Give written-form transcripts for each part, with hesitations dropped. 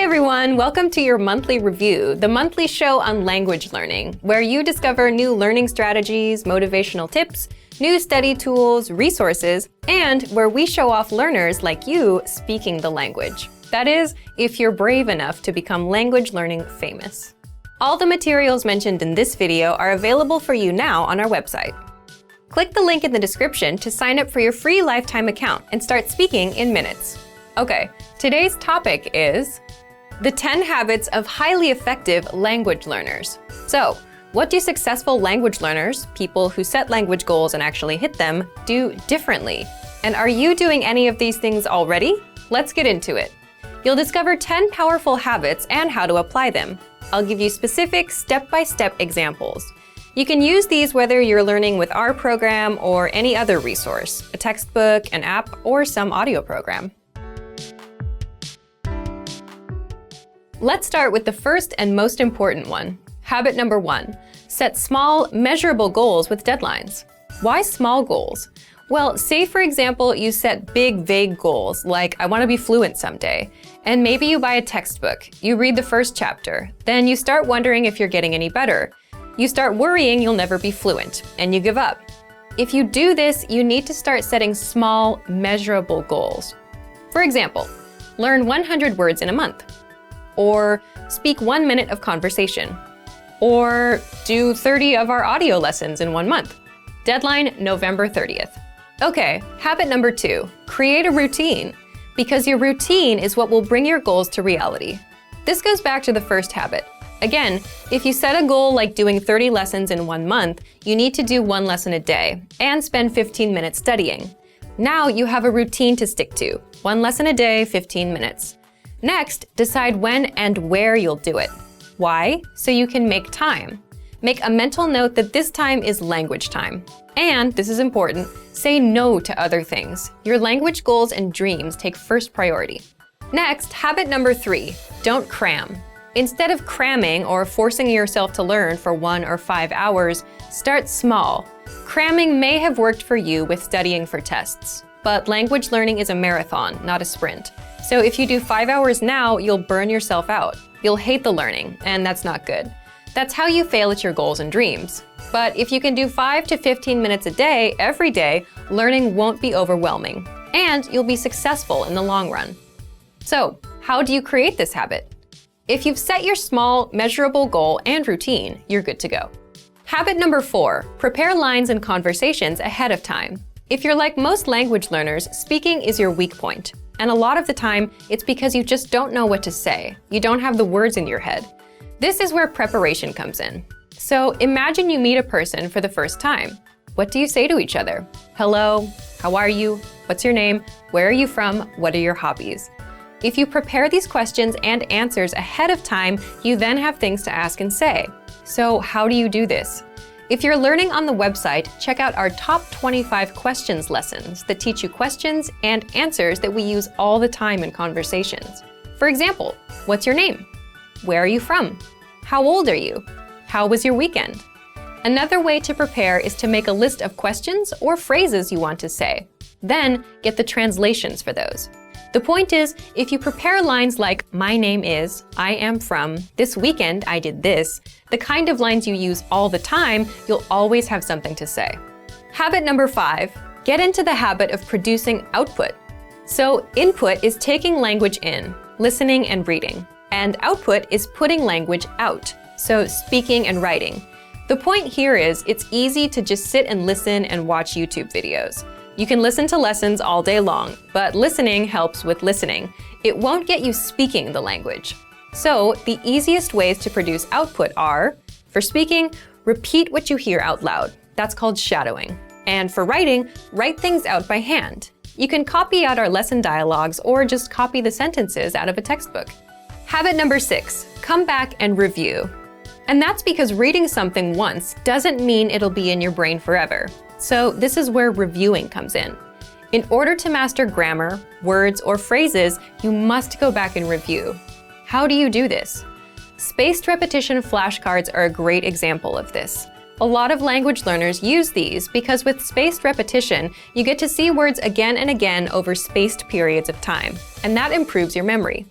everyone, welcome to your monthly review, the monthly show on language learning, where you discover new learning strategies, motivational tips, new study tools, resources, and where we show off learners like you speaking the language. That is, if you're brave enough to become language learning famous. All the materials mentioned in this video are available for you now on our website. Click the link in the description to sign up for your free lifetime account and start speaking in minutes. Okay, today's topic is the 10 habits of highly effective language learners. So, what do successful language learners, people who set language goals and actually hit them, do differently? And are you doing any of these things already? Let's get into it. You'll discover 10 powerful habits and how to apply them. I'll give you specific step-by-step examples. You can use these whether you're learning with our program or any other resource, a textbook, an app, or some audio program. Let's start with the first and most important one. Habit number 1, set small, measurable goals with deadlines. Why small goals? Well, say for example, you set big, vague goals, like I want to be fluent someday, and maybe you buy a textbook, you read the first chapter, then you start wondering if you're getting any better. You start worrying you'll never be fluent, and you give up. If you do this, you need to start setting small, measurable goals. For example, learn 100 words in a month, or speak 1 minute of conversation, or do 30 of our audio lessons in 1 month. Deadline, November 30th. Okay, habit number 2, create a routine, because your routine is what will bring your goals to reality. This goes back to the first habit. Again, if you set a goal like doing 30 lessons in 1 month, you need to do 1 lesson a day and spend 15 minutes studying. Now you have a routine to stick to, 1 lesson a day, 15 minutes. Next, decide when and where you'll do it. Why? So you can make time. Make a mental note that this time is language time. And, this is important, say no to other things. Your language goals and dreams take first priority. Next, habit number 3, don't cram. Instead of cramming or forcing yourself to learn for 1 or 5 hours, start small. Cramming may have worked for you with studying for tests, but language learning is a marathon, not a sprint. So if you do 5 hours now, you'll burn yourself out. You'll hate the learning, and that's not good. That's how you fail at your goals and dreams. But if you can do 5 to 15 minutes a day, every day, learning won't be overwhelming, and you'll be successful in the long run. So, how do you create this habit? If you've set your small, measurable goal and routine, you're good to go. Habit number 4, prepare lines and conversations ahead of time. If you're like most language learners, speaking is your weak point. And a lot of the time, it's because you just don't know what to say. You don't have the words in your head. This is where preparation comes in. So imagine you meet a person for the first time. What do you say to each other? Hello, how are you? What's your name? Where are you from? What are your hobbies? If you prepare these questions and answers ahead of time, you then have things to ask and say. So how do you do this? If you're learning on the website, check out our top 25 questions lessons that teach you questions and answers that we use all the time in conversations. For example, what's your name? Where are you from? How old are you? How was your weekend? Another way to prepare is to make a list of questions or phrases you want to say. Then get the translations for those. The point is, if you prepare lines like, my name is, I am from, this weekend I did this, the kind of lines you use all the time, you'll always have something to say. Habit number 5, get into the habit of producing output. So input is taking language in, listening and reading, and output is putting language out, so speaking and writing. The point here is, it's easy to just sit and listen and watch YouTube videos. You can listen to lessons all day long, but listening helps with listening. It won't get you speaking the language. So, the easiest ways to produce output are, for speaking, repeat what you hear out loud. That's called shadowing. And for writing, write things out by hand. You can copy out our lesson dialogues or just copy the sentences out of a textbook. Habit number 6, come back and review. And that's because reading something once doesn't mean it'll be in your brain forever. So this is where reviewing comes in. In order to master grammar, words, or phrases, you must go back and review. How do you do this? Spaced repetition flashcards are a great example of this. A lot of language learners use these because with spaced repetition, you get to see words again and again over spaced periods of time, and that improves your memory.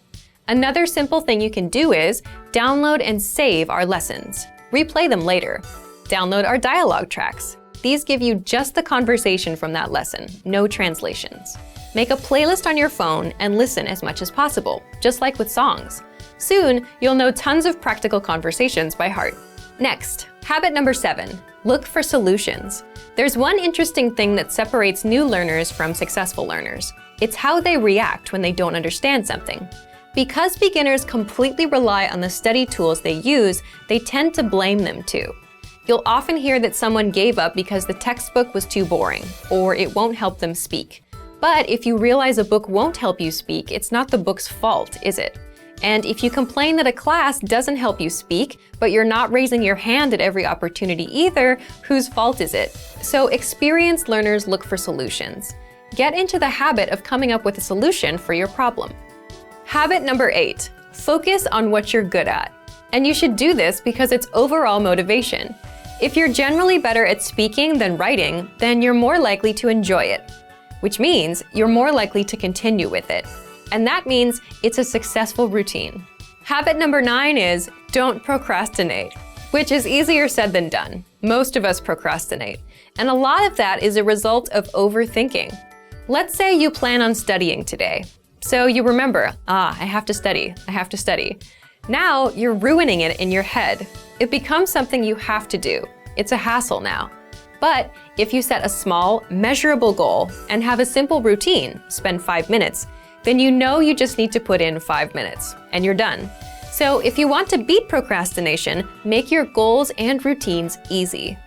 Another simple thing you can do is download and save our lessons. Replay them later. Download our dialogue tracks. These give you just the conversation from that lesson, no translations. Make a playlist on your phone and listen as much as possible, just like with songs. Soon, you'll know tons of practical conversations by heart. Next, habit number 7, look for solutions. There's one interesting thing that separates new learners from successful learners. It's how they react when they don't understand something. Because beginners completely rely on the study tools they use, they tend to blame them too. You'll often hear that someone gave up because the textbook was too boring, or it won't help them speak. But if you realize a book won't help you speak, it's not the book's fault, is it? And if you complain that a class doesn't help you speak, but you're not raising your hand at every opportunity either, whose fault is it? So experienced learners look for solutions. Get into the habit of coming up with a solution for your problem. Habit number 8, focus on what you're good at. And you should do this because it's overall motivation. If you're generally better at speaking than writing, then you're more likely to enjoy it, which means you're more likely to continue with it. And that means it's a successful routine. Habit number 9 is don't procrastinate, which is easier said than done. Most of us procrastinate, and a lot of that is a result of overthinking. Let's say you plan on studying today. So you remember, I have to study, I have to study. Now you're ruining it in your head. It becomes something you have to do. It's a hassle now. But if you set a small, measurable goal and have a simple routine, spend 5 minutes, then you know you just need to put in 5 minutes, and you're done. So if you want to beat procrastination, make your goals and routines easy.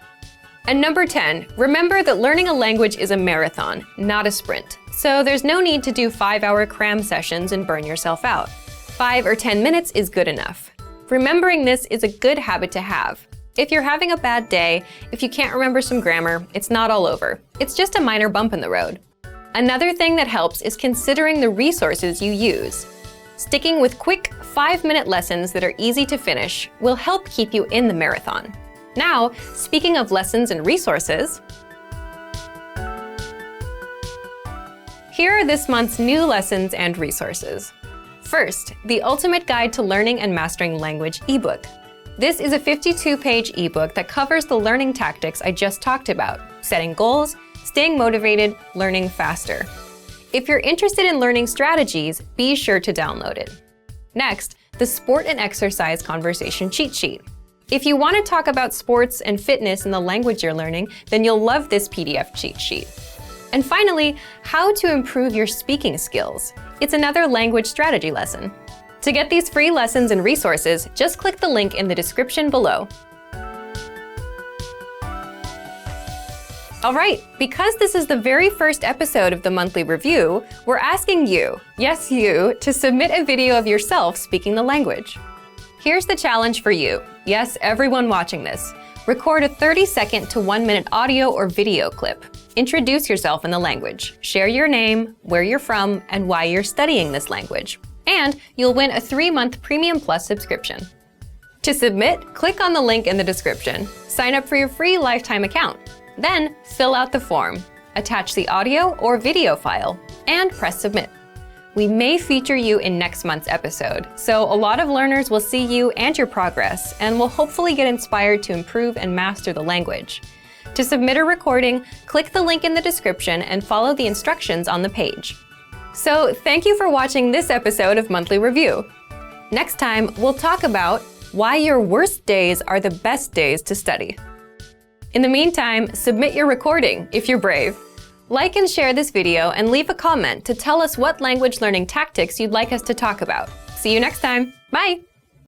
And number 10, remember that learning a language is a marathon, not a sprint. So there's no need to do 5-hour CRAM sessions and burn yourself out. 5 or 10 minutes is good enough. Remembering this is a good habit to have. If you're having a bad day, if you can't remember some grammar, it's not all over. It's just a minor bump in the road. Another thing that helps is considering the resources you use. Sticking with quick 5-minute lessons that are easy to finish will help keep you in the marathon. Now, speaking of lessons and resources, here are this month's new lessons and resources. First, the Ultimate Guide to Learning and Mastering Language ebook. This is a 52-page ebook that covers the learning tactics I just talked about: setting goals, staying motivated, learning faster. If you're interested in learning strategies, be sure to download it. Next, the Sport and Exercise Conversation Cheat Sheet. If you want to talk about sports and fitness in the language you're learning, then you'll love this PDF cheat sheet. And finally, How to Improve Your Speaking Skills. It's another language strategy lesson. To get these free lessons and resources, just click the link in the description below. All right, because this is the very first episode of the monthly review, we're asking you, yes you, to submit a video of yourself speaking the language. Here's the challenge for you. Yes, everyone watching this. Record a 30-second to 1-minute audio or video clip. Introduce yourself in the language. Share your name, where you're from, and why you're studying this language. And you'll win a 3-month Premium Plus subscription. To submit, click on the link in the description. Sign up for your free lifetime account. Then, fill out the form, attach the audio or video file, and press submit. We may feature you in next month's episode, so a lot of learners will see you and your progress, and will hopefully get inspired to improve and master the language. To submit a recording, click the link in the description and follow the instructions on the page. So, thank you for watching this episode of Monthly Review. Next time, we'll talk about why your worst days are the best days to study. In the meantime, submit your recording if you're brave. Like and share this video and leave a comment to tell us what language learning tactics you'd like us to talk about. See you next time. Bye!